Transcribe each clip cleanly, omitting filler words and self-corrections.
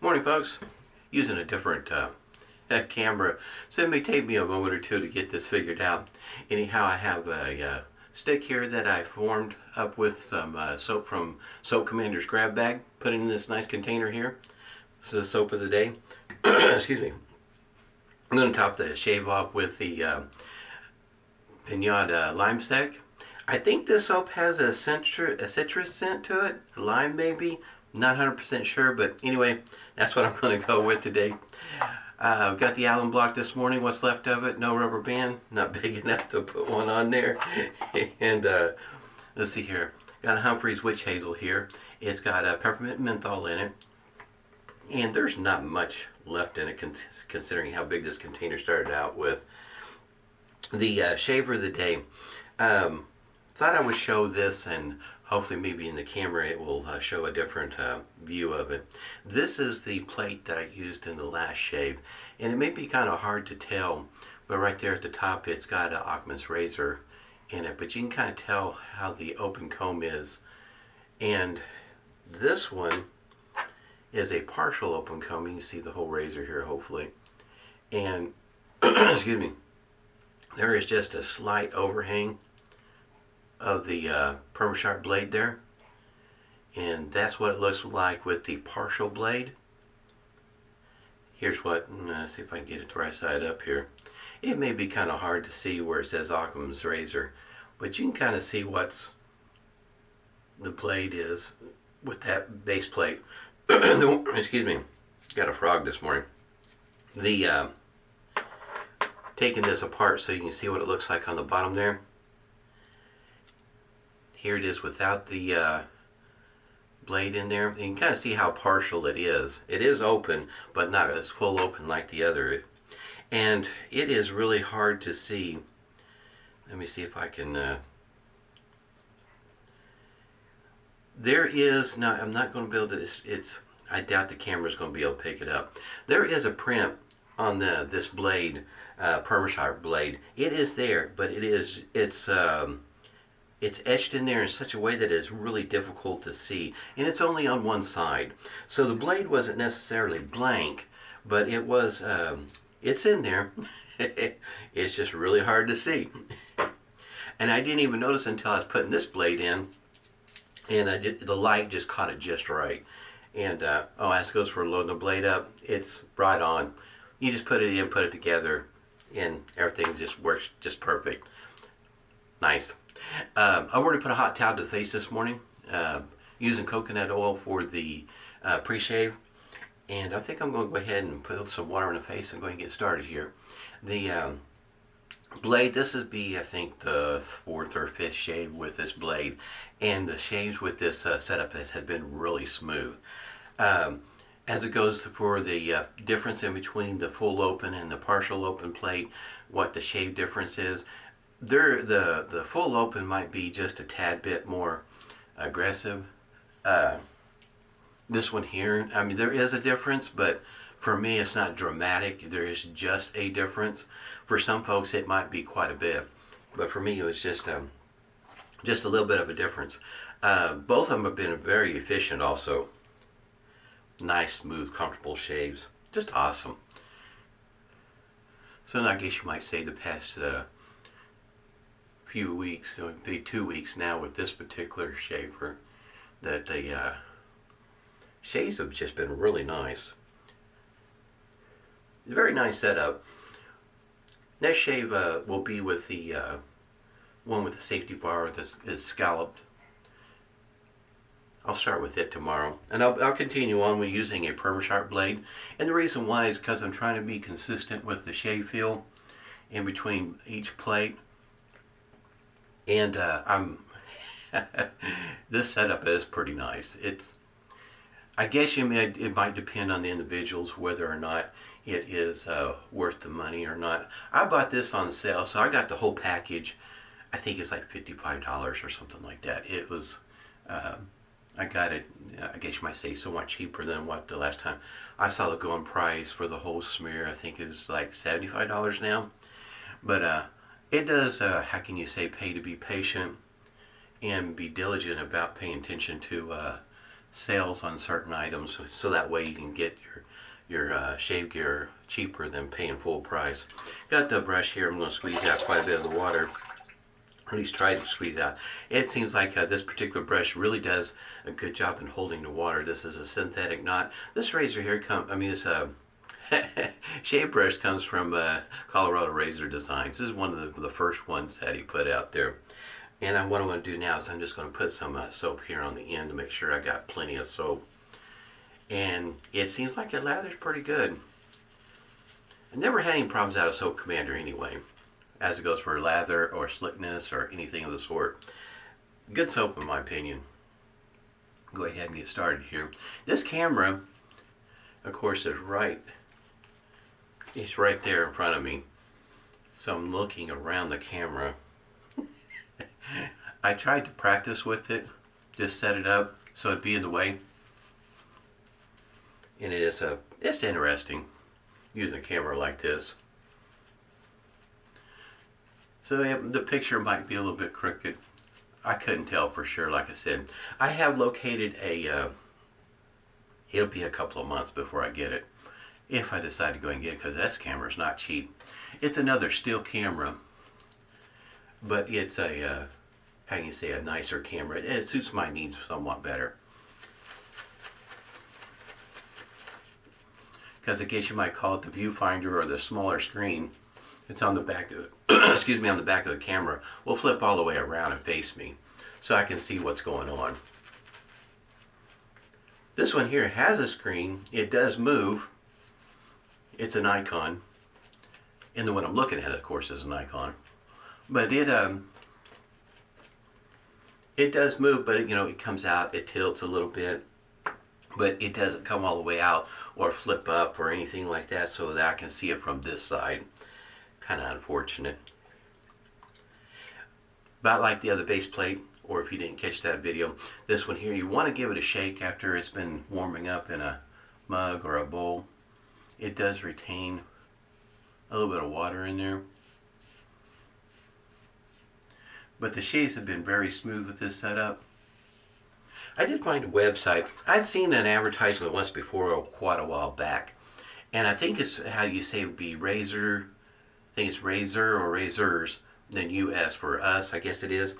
Morning, folks. Using a different camera, so it may take me a moment or two to get this figured out. Anyhow, I have a stick here that I formed up with some soap from Soap Commander's grab bag. Put it in this nice container here. This is the soap of the day. Excuse me. I'm going to top the shave off with the Pinaud Lime Sec. I think this soap has a citrus scent to it, lime maybe. Not 100% sure, but anyway, that's what I'm going to go with today. Got the alum block this morning, what's left of it, no rubber band, not big enough to put one on there. And let's see here, got a Humphrey's witch hazel here. It's got a peppermint menthol in it. And there's not much left in it considering how big this container started out with. The shaver of the day. Thought I would show this, and hopefully maybe in the camera it will show a different view of it. This is the plate that I used in the last shave, and it may be kind of hard to tell, but right there at the top it's got an Occam's razor in it, but you can kind of tell how the open comb is. And this one is a partial open comb. You can see the whole razor here hopefully. And excuse me, there is just a slight overhang of the Perma blade there, and that's what it looks like with the partial blade. Here's what, let's see if I can get it the right side up here. It may be kind of hard to see where it says Occam's razor, but you can kind of see what's the blade is with that base plate. Excuse me, got a frog this morning. The taking this apart so you can see what it looks like on the bottom there. Here it is without the blade in there. You can kind of see how partial it is. It is open, but not as full open like the other. And it is really hard to see. Let me see if I can. There is, no, I'm not going to be able to, I doubt the camera is going to be able to pick it up. There is a print on this blade, Perma blade. It is there, but it's etched in there in such a way that it's really difficult to see, and it's only on one side. So the blade wasn't necessarily blank, but it was, it's in there. It's just really hard to see. And I didn't even notice until I was putting this blade in, and the light just caught it just right. And oh, as it goes for loading the blade up, it's right on. You just put it in, put it together, and everything just works just perfect. Nice. I already put a hot towel to the face this morning, using coconut oil for the pre-shave, and I think I'm going to go ahead and put some water on the face and go ahead and get started here. The blade, this would be I think the 4th or 5th shave with this blade, and the shaves with this setup has been really smooth. As it goes for the difference in between the full open and the partial open plate, what the shave difference is. The full open might be just a tad bit more aggressive. This one here, I mean, there is a difference, but for me it's not dramatic. There is just a difference. For some folks it might be quite a bit, but for me it was just a little bit of a difference. Both of them have been very efficient also. Nice, smooth, comfortable shaves. Just awesome. So I guess you might say the past few weeks, it would be 2 weeks now with this particular shaver, that the shaves have just been really nice. Very nice setup. Next shave will be with the one with the safety bar that is scalloped. I'll start with it tomorrow, and I'll continue on with using a Perma blade. And the reason why is because I'm trying to be consistent with the shave feel in between each plate. And this setup is pretty nice. I guess it might depend on the individuals whether or not it is worth the money or not. I bought this on sale, so I got the whole package. I think it's like $55 or something like that. It was, I got it, I guess you might say somewhat cheaper than what the last time I saw the going price for the whole smear. I think is like $75 now. But it does, how can you say, pay to be patient and be diligent about paying attention to sales on certain items, so that way you can get your shave gear cheaper than paying full price. Got the brush here. I'm going to squeeze out quite a bit of the water. At least try to squeeze out. It seems like this particular brush really does a good job in holding the water. This is a synthetic knot. This razor here this shave brush comes from Colorado Razor Designs. This is one of the first ones that he put out there. And what I'm going to do now is I'm just going to put some soap here on the end to make sure I got plenty of soap. And it seems like it lathers pretty good. I never had any problems out of Soap Commander anyway, as it goes for lather or slickness or anything of the sort. Good soap in my opinion. Go ahead and get started here. This camera, of course, it's right there in front of me. So I'm looking around the camera. I tried to practice with it, just set it up so it'd be in the way. And it's interesting using a camera like this. So the picture might be a little bit crooked. I couldn't tell for sure, like I said. I have located it'll be a couple of months before I get it, if I decide to go and get it, because this camera is not cheap. It's another still camera, but it's a nicer camera. It suits my needs somewhat better. Because I guess you might call it the viewfinder or the smaller screen. It's on the back of on the back of the camera. Will flip all the way around and face me, so I can see what's going on. This one here has a screen. It does move. It's an icon. And the one I'm looking at, of course, is an icon. But it does move, but it comes out, it tilts a little bit, but it doesn't come all the way out or flip up or anything like that, so that I can see it from this side. Kind of unfortunate. About like the other base plate, or if you didn't catch that video, this one here, you want to give it a shake after it's been warming up in a mug or a bowl. It does retain a little bit of water in there. But the shaves have been very smooth with this setup. I did find a website. I'd seen an advertisement once before, quite a while back. And I think it's how you say it would be razor. I think it's razor or razors. Then US for us, I guess it is.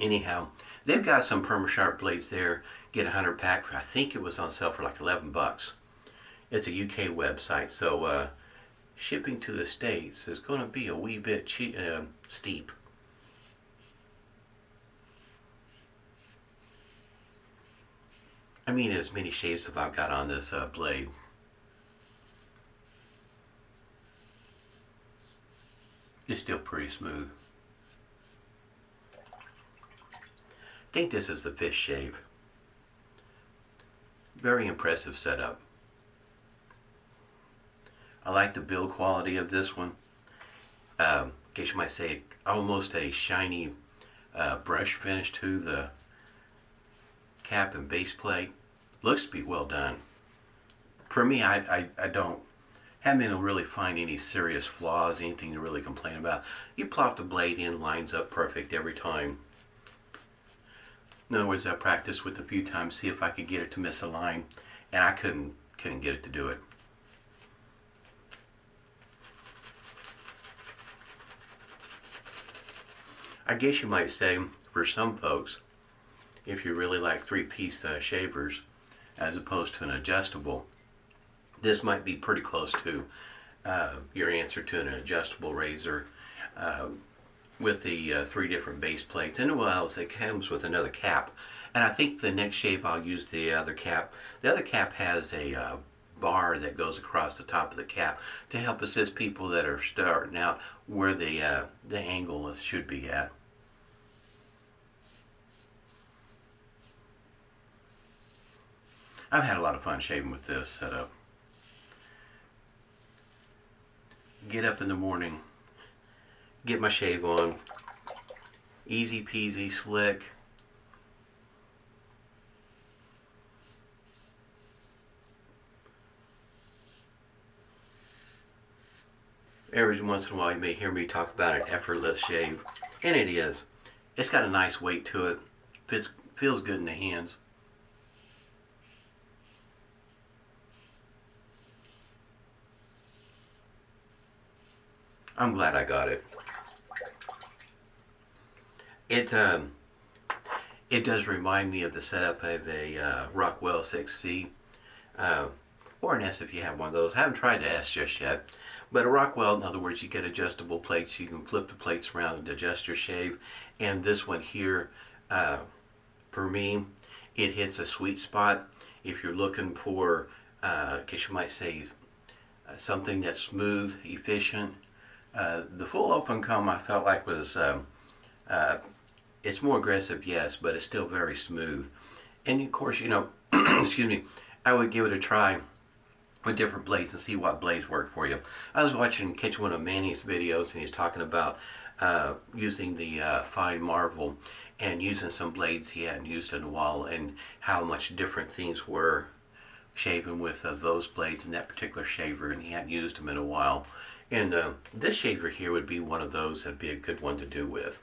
Anyhow, they've got some Perma Sharp blades there. Get a 100 pack. I think it was on sale for like 11 bucks. It's a UK website. So shipping to the States is going to be a wee bit steep. I mean, as many shaves as I've got on this blade. It's still pretty smooth. I think this is the fish shave. Very impressive setup. I like the build quality of this one. In case you might say, almost a shiny brush finish to the cap and base plate. Looks to be well done. For me, I haven't been able to really find any serious flaws, anything to really complain about. You plop the blade in, lines up perfect every time. In other words, I practiced with a few times, see if I could get it to miss a line, and I couldn't get it to do it. I guess you might say, for some folks, if you really like three-piece shavers as opposed to an adjustable, this might be pretty close to your answer to an adjustable razor with the 3 different base plates. And well, it comes with another cap. And I think the next shave I'll use the other cap. The other cap has a bar that goes across the top of the cap to help assist people that are starting out where the angle should be at. I've had a lot of fun shaving with this setup. Get up in the morning, get my shave on, easy peasy, slick. Every once in a while you may hear me talk about an effortless shave, and it is. It's got a nice weight to it, feels good in the hands. I'm glad I got it. It does remind me of the setup of a Rockwell 6C, uh, or an S if you have one of those. I haven't tried the S just yet. But a Rockwell, in other words, you get adjustable plates. You can flip the plates around and adjust your shave. And this one here, uh, for me, it hits a sweet spot. If you're looking for, in case you might say, something that's smooth, efficient. The full open comb I felt like was, it's more aggressive, yes, but it's still very smooth. And of course, you know, excuse me, I would give it a try with different blades and see what blades work for you. I was catching one of Manny's videos, and he's talking about using the Fine Marvel and using some blades he hadn't used in a while, and how much different things were shaving with those blades and that particular shaver, and he hadn't used them in a while. And this shaver here would be one of those that'd be a good one to do with.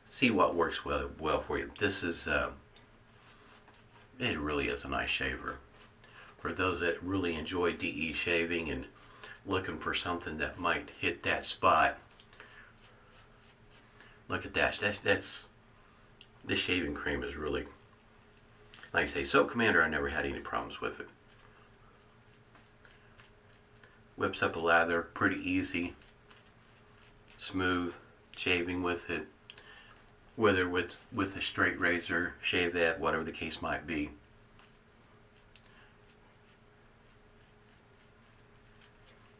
See what works well for you. This is, it really is a nice shaver. For those that really enjoy DE shaving and looking for something that might hit that spot. Look at that. That's this shaving cream is really, like I say, Soap Commander, I never had any problems with it. Whips up a lather, pretty easy, smooth shaving with it, whether with a straight razor, shave that, whatever the case might be.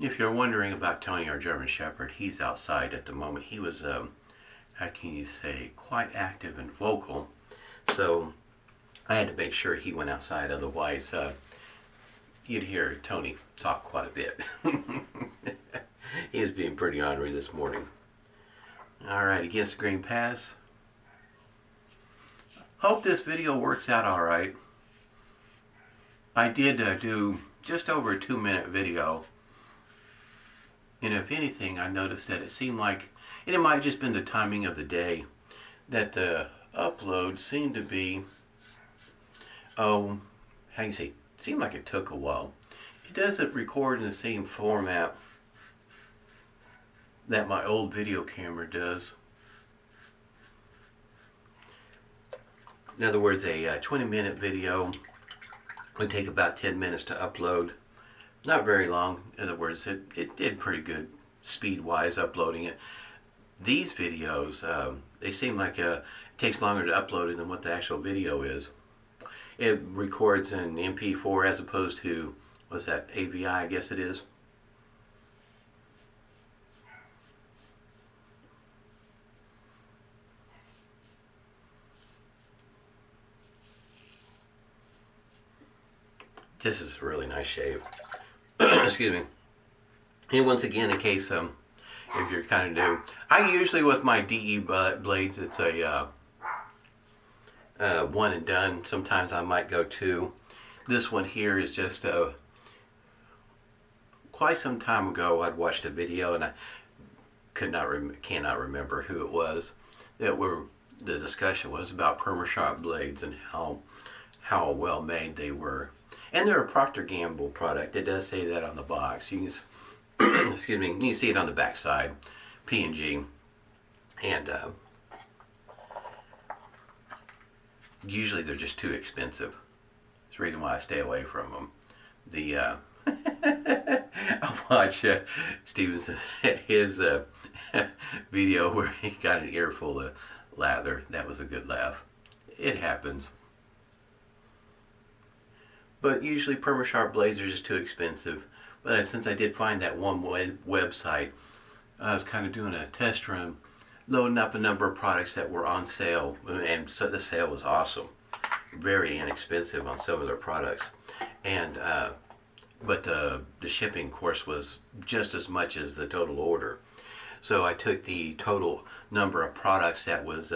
If you're wondering about Tony, our German Shepherd, he's outside at the moment. He was, how can you say, quite active and vocal. So I had to make sure he went outside, otherwise you'd hear Tony talk quite a bit. He was being pretty ornery this morning. Alright, against the grain pass. Hope this video works out alright. I did do just over a 2-minute video. And if anything, I noticed that it seemed like, and it might have just been the timing of the day, that the upload seemed to be, how do you say, it seemed like it took a while. It doesn't record in the same format that my old video camera does. In other words, a 20-minute video would take about 10 minutes to upload. Not very long. In other words, it did pretty good speed-wise uploading it. These videos, they seem like it takes longer to upload it than what the actual video is. It records in MP4 as opposed to, what's that, AVI, I guess it is. This is a really nice shave. Excuse me. And once again, in case if you're kind of new, I usually with my DE blades, it's a one and done. Sometimes I might go two. This one here is just quite some time ago. I'd watched a video and I cannot remember who it was the discussion was about Perma blades and how well made they were. And they're a Procter & Gamble product. It does say that on the box. You can, excuse me, you can see it on the back side, P&G. And usually they're just too expensive. That's the reason why I stay away from them. I watch Steven's his video where he got an earful of lather. That was a good laugh. It happens. But usually Perma blades are just too expensive. But since I did find that one website, I was kind of doing a test run, loading up a number of products that were on sale, and so the sale was awesome, very inexpensive on some of their products, and but the shipping, of course, was just as much as the total order. So I took the total number of products that was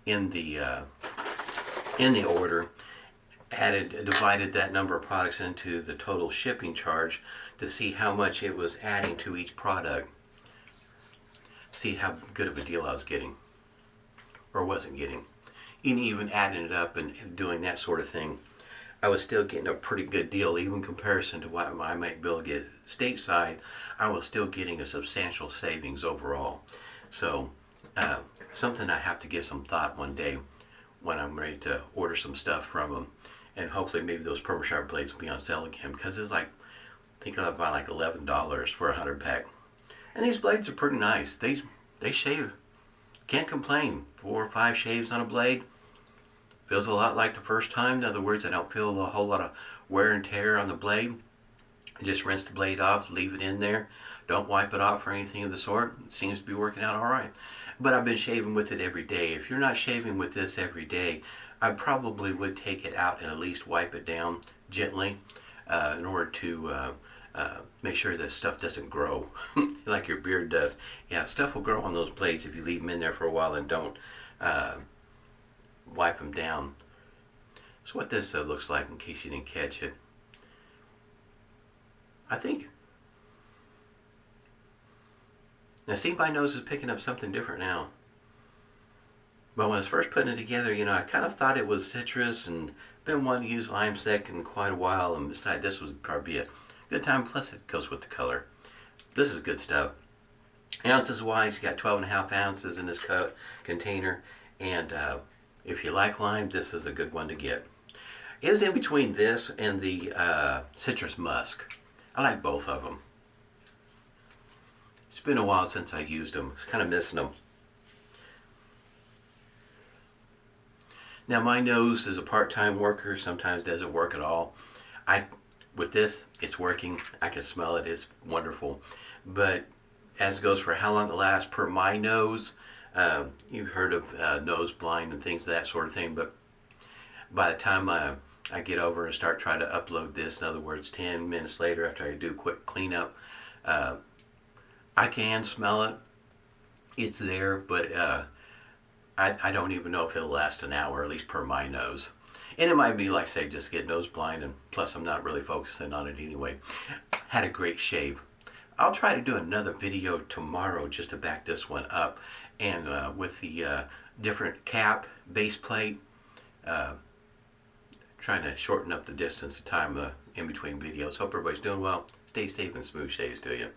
in the order, divided that number of products into the total shipping charge to see how much it was adding to each product. See how good of a deal I was getting, or wasn't getting. And even adding it up and doing that sort of thing. I was still getting a pretty good deal, even in comparison to what I might be able to get stateside. I was still getting a substantial savings overall. So, uh, something I have to give some thought one day when I'm ready to order some stuff from them, and hopefully maybe those Perma blades will be on sale again, because it's like, I think I'll buy like $11 for a 100 pack. And these blades are pretty nice. They shave. Can't complain. 4 or 5 shaves on a blade. Feels a lot like the first time. In other words, I don't feel a whole lot of wear and tear on the blade. Just rinse the blade off, leave it in there. Don't wipe it off or anything of the sort. It seems to be working out all right. But I've been shaving with it every day. If you're not shaving with this every day, I probably would take it out and at least wipe it down gently in order to make sure that stuff doesn't grow like your beard does. Yeah, stuff will grow on those blades if you leave them in there for a while and don't wipe them down. So what this looks like, in case you didn't catch it, I think. Now see, my nose is picking up something different now. But when I was first putting it together, I kind of thought it was citrus, and been wanting to use lime sec in quite a while, and decided this would probably be a good time. Plus it goes with the color. This is good stuff. Ounces wise, you got 12.5 ounces in this container, and if you like lime, this is a good one to get. It was in between this and the citrus musk. I like both of them. It's been a while since I used them. I was kind of missing them. Now my nose is a part-time worker. Sometimes doesn't work at all. With this, it's working. I can smell it. It's wonderful. But as it goes for how long it lasts per my nose, you've heard of nose blind and things of that sort of thing. But by the time I get over and start trying to upload this, in other words, 10 minutes later after I do a quick cleanup, I can smell it. It's there, but I don't even know if it'll last an hour, at least per my nose. And it might be, like I say, just get nose blind, and plus I'm not really focusing on it anyway. Had a great shave. I'll try to do another video tomorrow just to back this one up, and with the different cap, base plate, trying to shorten up the distance of time in between videos. Hope everybody's doing well. Stay safe and smooth shaves to you.